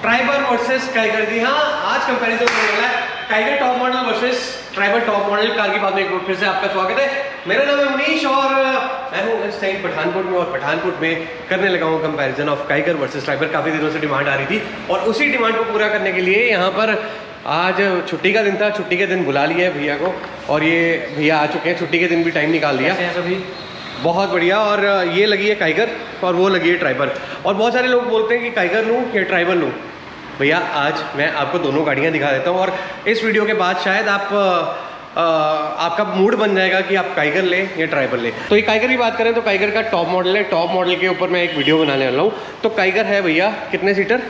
Triber versus Kiger. जी हाँ, आज comparison होने वाला है Kiger top model versus Triber top model car की बात में एक बार फिर से आपका स्वागत है। मेरा नाम है मनीष और मैं हूँ इस टाइम पठानकोट में, और पठानकोट में करने लगा हूँ comparison of Kiger versus Triber. काफ़ी दिनों से डिमांड आ रही थी और उसी डिमांड को पूरा करने के लिए यहाँ पर आज छुट्टी का दिन था, छुट्टी के दिन बुला लिया है भैया को, और ये भैया आ चुके हैं, छुट्टी के दिन भी टाइम निकाल दिया। सभी बहुत बढ़िया। और ये लगी है काइगर और वो लगी है ट्राइबर। और बहुत सारे लोग बोलते हैं कि काइगर लूँ या ट्राइबर लूँ। भैया आज मैं आपको दोनों गाड़ियाँ दिखा देता हूँ, और इस वीडियो के बाद शायद आपका मूड बन जाएगा कि आप काइगर लें या ट्राइबर लें। तो ये काइगर की बात करें तो काइगर का टॉप मॉडल है। टॉप मॉडल के ऊपर मैं एक वीडियो बनाने वाला हूँ। तो काइगर है भैया कितने सीटर?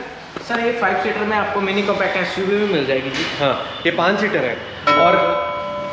सर ये 5 सीटर में आपको मिनी कॉम्पैक्ट एसयूवी भी मिल जाएगी जी। हाँ, ये 5 सीटर है। और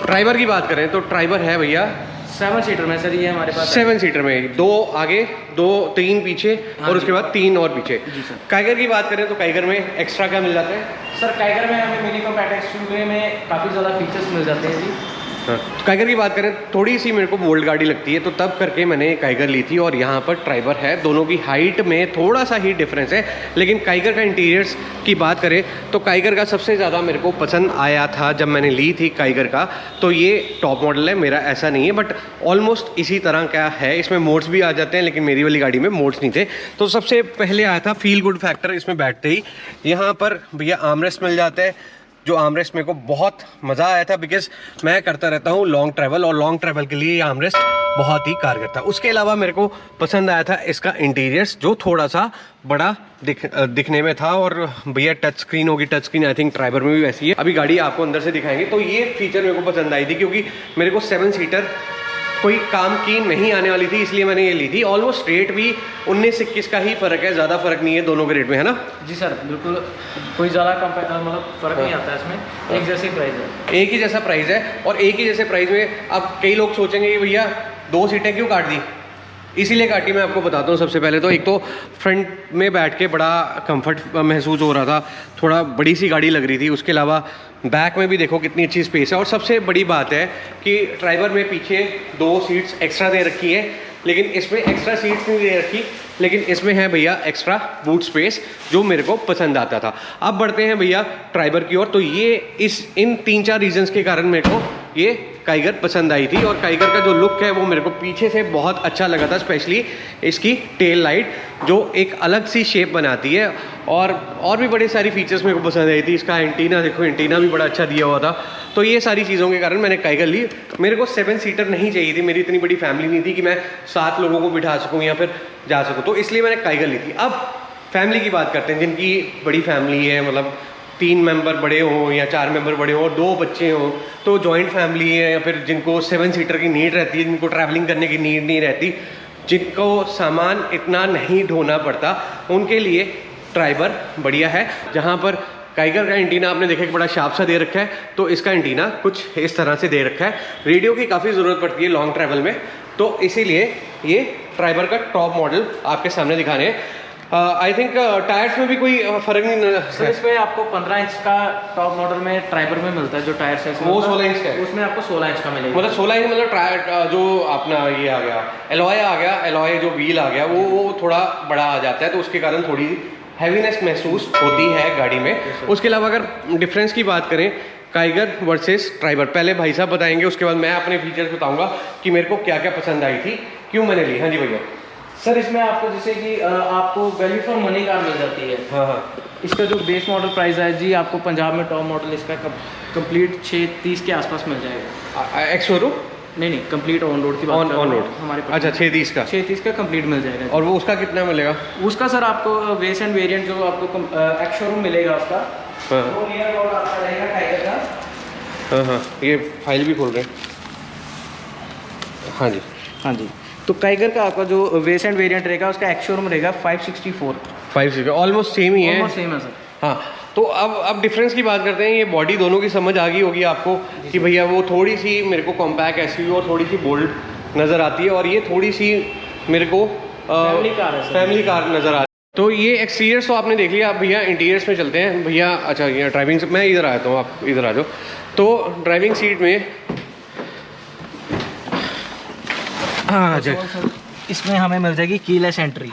ट्राइबर की बात करें तो ट्राइबर है भैया 7 सीटर में। सर ये हमारे पास 7 सीटर में 2 आगे 2-3 पीछे, हाँ और उसके बाद 3 और पीछे। जी सर। काइगर की बात करें तो काइगर में एक्स्ट्रा क्या मिल जाता है? सर काइगर में हमें मिनी कॉम्पैक्ट एसयूवी में काफ़ी ज़्यादा फीचर्स मिल जाते हैं जी। हाँ, तो काइगर की बात करें थोड़ी सी मेरे को बोल्ड गाड़ी लगती है, तो तब करके मैंने काइगर ली थी। और यहाँ पर ट्राइबर है। दोनों की हाइट में थोड़ा सा ही डिफरेंस है, लेकिन काइगर का इंटीरियर्स की बात करें तो काइगर का सबसे ज़्यादा मेरे को पसंद आया था जब मैंने ली थी काइगर का। तो ये टॉप मॉडल है, मेरा ऐसा नहीं है, बट ऑलमोस्ट इसी तरह का है। इसमें मोड्स भी आ जाते हैं, लेकिन मेरी वाली गाड़ी में मोड्स नहीं थे। तो सबसे पहले आया था फील गुड फैक्टर। इसमें बैठते ही यहाँ पर भैया आर्मरेस्ट मिल जाता है, जो आर्मरेस्ट मेरे को बहुत मज़ा आया था, बिकॉज मैं करता रहता हूँ लॉन्ग ट्रैवल, और लॉन्ग ट्रैवल के लिए ये आर्मरेस्ट बहुत ही कारगर था। उसके अलावा मेरे को पसंद आया था इसका इंटीरियर्स, जो थोड़ा सा बड़ा दिखने में था। और भैया टच स्क्रीन होगी, touch screen I think Triber में भी वैसी है। अभी गाड़ी आपको अंदर से दिखाएंगे। तो ये फीचर मेरे को पसंद आई थी, क्योंकि मेरे को 7 सीटर कोई काम की नहीं आने वाली थी, इसलिए मैंने ये ली थी। ऑलमोस्ट रेट भी 19-21 का ही फ़र्क है, ज़्यादा फ़र्क नहीं है दोनों के रेट में, है ना? जी सर बिल्कुल, कोई ज़्यादा मतलब फ़र्क नहीं आता है इसमें। एक जैसी प्राइस है, एक ही जैसा प्राइस है। और एक ही जैसे प्राइस में अब कई लोग सोचेंगे कि भैया 2 सीटें क्यों काट दी? इसीलिए काटी, मैं आपको बताता हूँ। सबसे पहले तो एक तो फ्रंट में बैठ के बड़ा कंफर्ट महसूस हो रहा था, थोड़ा बड़ी सी गाड़ी लग रही थी। उसके अलावा बैक में भी देखो कितनी अच्छी स्पेस है। और सबसे बड़ी बात है कि ट्राइबर में पीछे 2 सीट्स एक्स्ट्रा दे रखी है, लेकिन इसमें एक्स्ट्रा सीट्स नहीं दे रखी, लेकिन इसमें है भैया एक्स्ट्रा बूट स्पेस, जो मेरे को पसंद आता था। अब बढ़ते हैं भैया ट्राइबर की ओर। तो ये इन 3-4 रीजंस के कारण मेरे को ये काइगर पसंद आई थी। और काइगर का जो लुक है वो मेरे को पीछे से बहुत अच्छा लगा था, स्पेशली इसकी टेल लाइट जो एक अलग सी शेप बनाती है। और भी बड़ी सारी फीचर्स मेरे को पसंद आई थी। इसका एंटीना देखो, एंटीना भी बड़ा अच्छा दिया हुआ था। तो ये सारी चीज़ों के कारण मैंने काइगर ली। मेरे को 7 सीटर नहीं चाहिए थी, मेरी इतनी बड़ी फैमिली नहीं थी कि मैं 7 लोगों को बिठा सकूँ या फिर जा सकूँ, तो इसलिए मैंने काइगर ली थी। अब फैमिली की बात करते हैं, जिनकी बड़ी फैमिली है, मतलब 3 मेंबर बड़े हों या 4 मेंबर बड़े हों और 2 बच्चे हों, तो जॉइंट फैमिली है, या फिर जिनको 7 सीटर की नीड रहती है, जिनको ट्रैवलिंग करने की नीड नहीं रहती, जिनको सामान इतना नहीं ढोना पड़ता, उनके लिए ट्राइबर बढ़िया है। जहाँ पर काइगर का एंटीना आपने देखा कि बड़ा शार्प सा दे रखा है, तो इसका एंटीना कुछ इस तरह से दे रखा है। रेडियो की काफ़ी ज़रूरत पड़ती है लॉन्ग ट्रैवल में, तो इसीलिए ये ट्राइबर का टॉप मॉडल आपके सामने दिखाने हैं। आई थिंक टायर्स में भी कोई फ़र्क नहीं सर। इसमें आपको 15 इंच का टॉप मॉडल में ट्राइबर में मिलता है, जो टायर्स है वो 16 इंच का है। उसमें आपको 16 इंच का मिलेगा। मतलब 16 इंच, मतलब टायर जो अपना ये आ गया एलॉय आ गया, एलॉय जो व्हील आ गया वो थोड़ा बड़ा आ जाता है, तो उसके कारण थोड़ी हैवीनेस महसूस होती है गाड़ी में। उसके अलावा अगर डिफरेंस की बात करें काइगर वर्सेस ट्राइबर, पहले भाई साहब बताएंगे, उसके बाद मैं अपने फीचर्स बताऊंगा कि मेरे को क्या क्या पसंद आई थी, क्यों मैंने ली। हाँ जी भैया। सर इसमें आपको जैसे कि आपको वैल्यू फॉर मनी कार मिल जाती है। हाँ। इसका जो बेस मॉडल प्राइस है जी, आपको पंजाब में टॉप मॉडल इसका कंप्लीट 630 के आसपास मिल जाएगा। एक्स शोरूम नहीं, कंप्लीट ऑन रोड की बात कर रहा हूं। ऑन रोड हमारे पास। अच्छा, 630 का 630 का कंप्लीट मिल जाएगा। और वो उसका कितना मिलेगा? उसका सर आपको वेस एंड वेरिएंट जो आपको एक्स शोरूम मिलेगा उसका, वो नियर अबाउट आपका रहेगा टाइगर का। हाँ, ये फाइल भी खोल रहे हैं। हाँ जी। तो टाइगर का आपका जो वेस एंड वेरिएंट रहेगा उसका एक्स शोरूम रहेगा 564। ऑलमोस्ट सेम ही है। ऑलमोस्ट सेम है सर। हाँ, तो अब डिफरेंस की बात करते हैं। ये बॉडी दोनों की समझ आ गई होगी आपको कि भैया वो थोड़ी सी मेरे को कॉम्पैक्ट एसयूवी और थोड़ी सी बोल्ड नज़र आती है, और ये थोड़ी सी मेरे को फैमिली कार नज़र आती है। तो ये एक्सटीरियर्स तो आपने देख लिया। अब भैया इंटीरियर्स में चलते हैं भैया। अच्छा, ये ड्राइविंग से मैं इधर आता हूँ, आप इधर आ जाओ। तो ड्राइविंग सीट में हाँ, इसमें हमें मिल जाएगी keyless entry.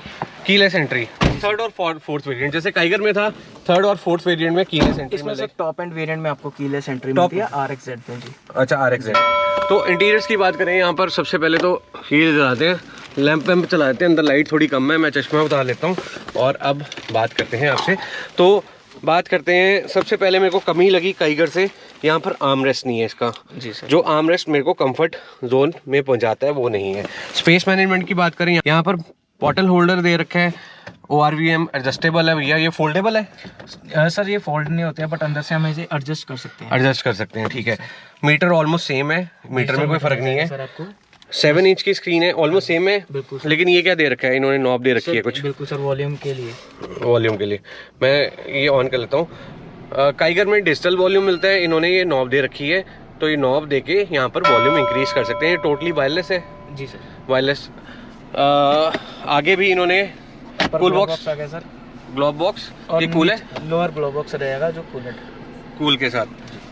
Keyless entry third और फोर्थ वेरिएंट, जैसे काइगर में था थर्ड और फोर्थ वेरिएंट में कीलेस एंट्री इसमें सर टॉप एंड वेरिएंट में आपको कीलेस एंट्री Top- मिलती है RXZ में जी। अच्छा RXZ। तो इंटीरियर्स की बात करें यहाँ पर, सबसे पहले तो ये चलाते हैं, लैंप वैम्प चलाते हैं, अंदर लाइट थोड़ी कम है, मैं चश्मा उतार लेता हूँ और अब बात करते हैं आपसे। तो बात करते हैं, सबसे पहले मेरे को कमी लगी काइगर से, यहाँ पर आर्मरेस्ट नहीं है इसका जी सर। जो आर्मरेस्ट मेरे को कंफर्ट जोन में पहुंचाता है वो नहीं है। स्पेस मैनेजमेंट की बात करें, यहाँ पर बॉटल होल्डर दे रखा है, ORVM एडजस्टेबल है भैया, ये फोल्डेबल है सर ये फोल्ड नहीं होते हैं, बट अंदर से हम इसे एडजस्ट कर सकते हैं। एडजस्ट कर सकते हैं, ठीक है। मीटर ऑलमोस्ट सेम है, मीटर में कोई फर्क नहीं है। सर आपको 7 इंच की स्क्रीन है, ऑलमोस्ट सेम है, बिल्कुल। लेकिन ये क्या दे रखा है इन्होंने, नॉब दे रखी है कुछ बिल्कुल सर, वॉल्यूम के लिए। वॉल्यूम के लिए। मैं ये ऑन कर लेता हूँ। काइगर में डिजिटल वॉल्यूम मिलता है, इन्होंने ये नॉब दे रखी है, तो ये नॉब दे के यहाँ पर वॉल्यूम इंक्रीज कर सकते हैं। टोटली वायरलेस है जी सर। वायरलेस। आगे भी इन्होंने कूल बॉक्स आ गया सर, ग्लोब बॉक्स, ये कूल है, लोअर ग्लो बॉक्स रहेगा जो कूलेंट कूल के साथ,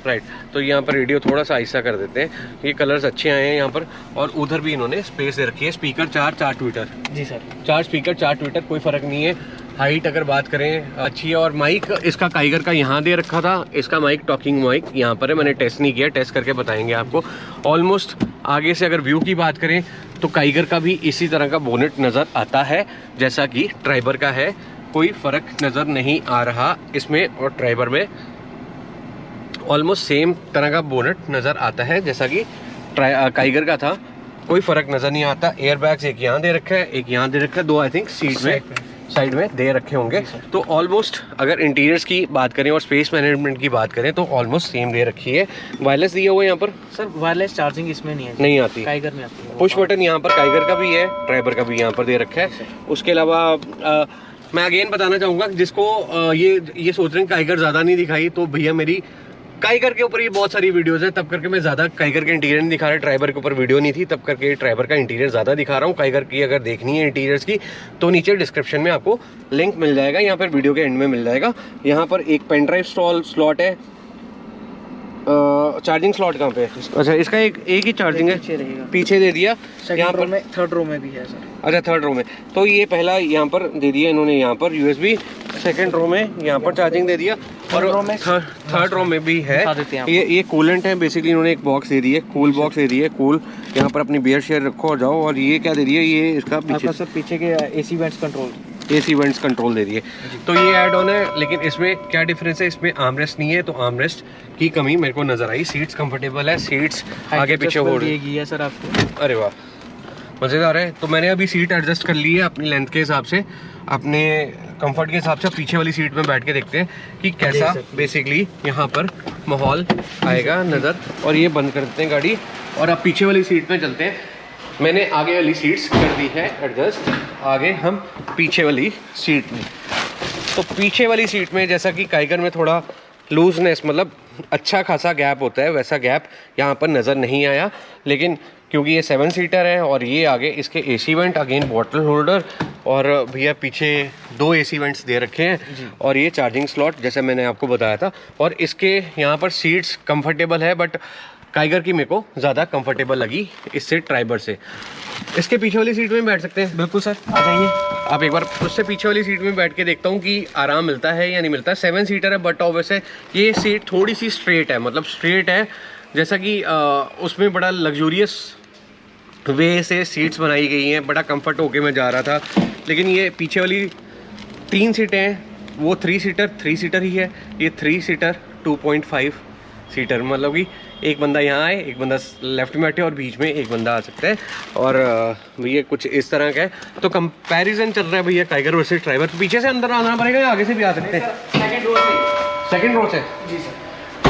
राइट। तो यहाँ पर रेडियो थोड़ा सा ऐसा कर देते हैं, ये कलर्स अच्छे आए हैं यहाँ पर। और उधर भी इन्होंने स्पेस दे रखी है, स्पीकर 4 ट्विटर जी सर। 4 स्पीकर 4 ट्विटर, कोई फ़र्क नहीं है। हाइट अगर बात करें अच्छी है। और माइक इसका काइगर का यहाँ दे रखा था, इसका माइक टॉकिंग माइक यहाँ पर है, मैंने टेस्ट नहीं किया, टेस्ट करके बताएंगे आपको। ऑलमोस्ट आगे से अगर व्यू की बात करें तो काइगर का भी इसी तरह का बोनेट नज़र आता है जैसा कि ट्राइबर का है, कोई फ़र्क नज़र नहीं आ रहा इसमें और ट्राइबर में। ऑलमोस्ट सेम तरह का बोनेट नज़र आता है जैसा कि काइगर का था, कोई फ़र्क नज़र नहीं आता। एयर बैग्स एक यहाँ दे रखा है, एक यहाँ दे रखा है, 2 आई थिंक सीट में साइड में दे रखे होंगे। तो ऑलमोस्ट अगर इंटीरियर्स की बात करें और स्पेस मैनेजमेंट की बात करें तो ऑलमोस्ट सेम दे रखी है। वायरलेस दिया हुआ है यहाँ पर सर, वायरलेस चार्जिंग इसमें नहीं है, नहीं आती, काइगर में आती है। पुश बटन यहाँ पर काइगर का भी है, ट्राइबर का भी यहाँ पर दे रखा है। उसके अलावा मैं अगेन बताना चाहूँगा जिसको ये सोच रहे हैं काइगर ज़्यादा नहीं दिखाई, तो भैया मेरी काइगर के ऊपर ही बहुत सारी वीडियोस हैं, तब करके मैं ज़्यादा काइगर के इंटीरियर नहीं दिखा रहा, ट्राइबर के ऊपर वीडियो नहीं थी, तब करके ट्राइबर का इंटीरियर ज़्यादा दिखा रहा हूँ। काइगर की अगर देखनी है इंटीरियर्स की तो नीचे डिस्क्रिप्शन में आपको लिंक मिल जाएगा, यहाँ पर वीडियो के एंड में मिल जाएगा। यहाँ पर एक पेन ड्राइव स्लॉट है, चार्जिंग स्लॉट कहाँ पे है? अच्छा, इसका एक ही चार्जिंग है, पीछे दे दिया। यहाँ पर में थर्ड रो में भी है सर। अच्छा, थर्ड रो में, तो ये पहला यहाँ पर दे दिया इन्होंने, यहाँ पर USB, सेकंड रो में यहाँ पर चार्जिंग दे दिया, और थर्ड रो में भी है। ये कूलेंट है बेसिकली, इन्होंने एक बॉक्स दे दी है, कूल बॉक्स दे दी है, कूल। यहाँ पर अपनी बियर शेयर रखो और जाओ। और ये क्या दे दिया, ये इसका पीछे सर पीछे के AC vents control, AC vents control दे दिए। तो ये ऐड ऑन है, लेकिन इसमें क्या डिफरेंस है, इसमें आर्मरेस्ट नहीं है, तो आर्मरेस्ट की कमी मेरे को नजर आई। सीट्स कंफर्टेबल है, सीट्स आगे पीछे हो रही है सर आपको। अरे वाह, मज़ेदार है। तो मैंने अभी सीट एडजस्ट कर ली है अपनी लेंथ के हिसाब से, अपने कंफर्ट के हिसाब से। पीछे वाली सीट में बैठ के देखते हैं कि कैसा बेसिकली यहाँ पर माहौल आएगा नज़र। और ये बंद कर देते हैं गाड़ी और अब पीछे वाली सीट में चलते हैं। मैंने आगे वाली सीट्स कर दी है एडजस्ट, आगे हम पीछे वाली सीट में। तो पीछे वाली सीट में जैसा कि काइगर में थोड़ा लूजनेस, मतलब अच्छा खासा गैप होता है, वैसा गैप यहाँ पर नज़र नहीं आया। लेकिन क्योंकि ये 7 सीटर है और ये आगे इसके AC went, again bottle holder, और भैया पीछे 2 AC वेंट्स दे रखे हैं, और ये चार्जिंग स्लॉट जैसे मैंने आपको बताया था। और इसके यहाँ पर सीट्स कंफर्टेबल है, बट काइगर की मेरे को ज़्यादा कंफर्टेबल लगी इससे ट्राइबर से। इसके पीछे वाली सीट में बैठ सकते हैं? बिल्कुल सर, आ जाइए आप एक बार उससे पीछे वाली सीट में बैठ के देखता हूँ कि आराम मिलता है या नहीं मिलता। 7 सीटर है, बट ऑब्वियस ये सीट थोड़ी सी स्ट्रेट है, मतलब स्ट्रेट है, जैसा कि उसमें बड़ा लग्जूरियस वे से सीट्स बनाई गई हैं, बड़ा कंफर्ट होके मैं जा रहा था। लेकिन ये पीछे वाली 3 सीटें हैं, वो 3 सीटर ही है, ये 3 सीटर 2.5 सीटर, मतलब कि एक बंदा यहाँ आए, एक बंदा लेफ्ट में बैठे और बीच में एक बंदा आ सकता है। और भैया कुछ इस तरह का है। तो कंपैरिजन चल रहा है भैया टाइगर वर्सेस ट्राइबर। पीछे से अंदर आना पड़ेगा या आगे से भी आ सकते हैं? सेकंड रो से जी सर।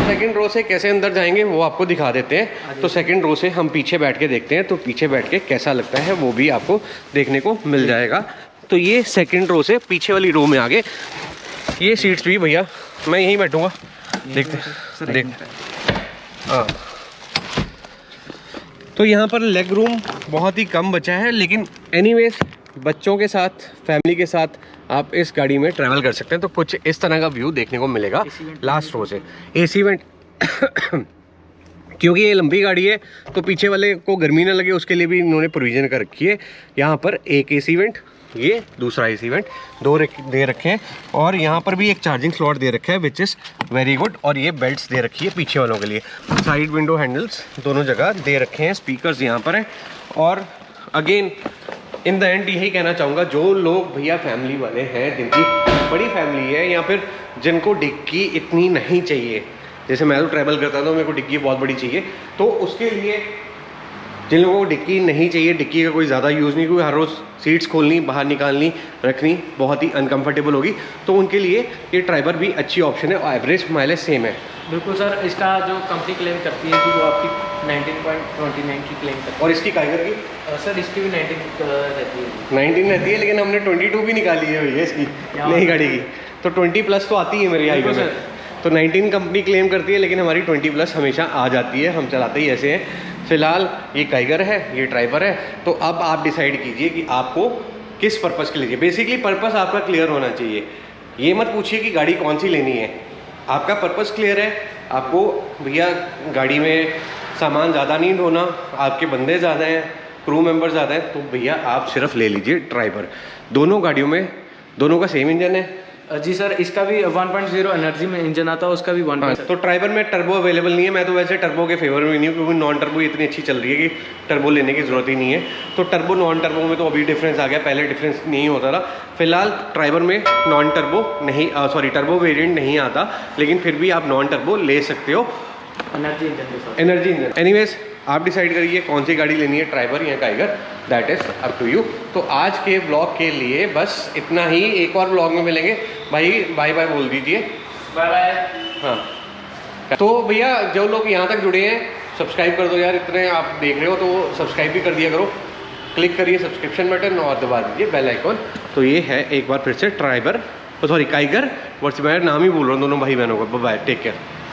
सेकंड रो से कैसे अंदर जाएंगे वो आपको दिखा देते हैं। तो सेकंड रो से हम पीछे बैठ के देखते हैं, तो पीछे बैठ के कैसा लगता है वो भी आपको देखने को मिल जाएगा। तो ये सेकंड रो से पीछे वाली रो में आगे ये सीट्स भी भैया मैं यहीं बैठूंगा, देखते हाँ। तो यहाँ पर लेग रूम बहुत ही कम बचा है, लेकिन एनीवेज बच्चों के साथ, फैमिली के साथ आप इस गाड़ी में ट्रैवल कर सकते हैं। तो कुछ इस तरह का व्यू देखने को मिलेगा लास्ट रो से। AC वेंट क्योंकि ये लंबी गाड़ी है तो पीछे वाले को गर्मी ना लगे उसके लिए भी इन्होंने प्रोविज़न कर रखी है। यहाँ पर एक AC वेंट ये दूसरा एसी वेंट, दो दे रखे हैं और यहाँ पर भी एक चार्जिंग स्लॉट दे रखा है विच इज़ वेरी गुड। और ये बेल्ट्स दे रखी है पीछे वालों के लिए, साइड विंडो हैंडल्स दोनों जगह दे रखे हैं, स्पीकर्स यहाँ पर हैं। और अगेन इन द एंड यही कहना चाहूँगा, जो लोग भैया फैमिली वाले हैं, जिनकी बड़ी फैमिली है या फिर जिनको डिक्की इतनी नहीं चाहिए, जैसे मैं तो ट्रैवल करता था तो मेरे को डिक्की बहुत बड़ी चाहिए, तो उसके लिए जिन लोगों को डिक्की नहीं चाहिए, डिक्की का कोई ज़्यादा यूज़ नहीं, क्योंकि हर रोज़ सीट्स खोलनी, बाहर निकालनी, रखनी बहुत ही अनकंफर्टेबल होगी, तो उनके लिए ये ट्राइबर भी अच्छी ऑप्शन है और एवरेज माइलेज सेम है। बिल्कुल सर, इसका जो कंपनी क्लेम करती है कि वो आपकी 19.29 की क्लेम करती है। और इसकी काइगर की सर इसकी भी 19 रहती है। 19 रहती है, लेकिन हमने 22 भी निकाली है भैया इसकी नई गाड़ी की, तो 20+ तो आती है मेरी हाईवे में। तो 19 कंपनी क्लेम करती है, लेकिन हमारी 20+ हमेशा आ जाती है, हम चलाते ही ऐसे हैं। फिलहाल ये काइगर है, ये ट्राइबर है, तो अब आप डिसाइड कीजिए कि आपको किस पर्पज़ के लिए। बेसिकली पर्पज़ आपका क्लियर होना चाहिए। ये मत पूछिए कि गाड़ी कौन सी लेनी है, आपका पर्पज़ क्लियर है, आपको भैया गाड़ी में सामान ज़्यादा नहीं ढोना, आपके बंदे ज़्यादा हैं, क्रू मेंबर ज़्यादा हैं, तो भैया आप सिर्फ ले लीजिए ट्राइबर। दोनों गाड़ियों में दोनों का सेम इंजन है जी सर, इसका भी 1.0 एनर्जी में इंजन आता है, उसका भी 1. तो ट्राइबर में टर्बो अवेलेबल नहीं है। मैं तो वैसे टर्बो के फेवर में नहीं हूँ, क्योंकि नॉन टर्बो इतनी अच्छी चल रही है कि टर्बो लेने की ज़रूरत ही नहीं है। तो टर्बो नॉन टर्बो में तो अभी डिफरेंस आ गया, पहले डिफरेंस नहीं होता था। फिलहाल ट्राइबर में नॉन टर्बो नहीं, टर्बो वेरिएंट नहीं आता, लेकिन फिर भी आप नॉन टर्बो ले सकते हो एनर्जी इंजन के साथ। Energy engine. एनीवेज आप डिसाइड करिए कौन सी गाड़ी लेनी है, ट्राइबर या Kiger, that is up to you. तो आज के ब्लॉग के लिए बस इतना ही, एक और ब्लॉग में मिलेंगे। भाई बाय बाय बोल दीजिए। Bye bye. हाँ, तो भैया जो लोग यहाँ तक जुड़े हैं सब्सक्राइब कर दो यार, इतने आप देख रहे हो तो सब्सक्राइब भी कर दिया करो। क्लिक करिए सब्सक्रिप्शन बटन और दबा दीजिए बेल आइकॉन। तो ये है एक बार फिर से ट्राइबर, काइगर, मैं नाम ही बोल रहा हूँ दोनों भाई बहनों का। Bye, take care.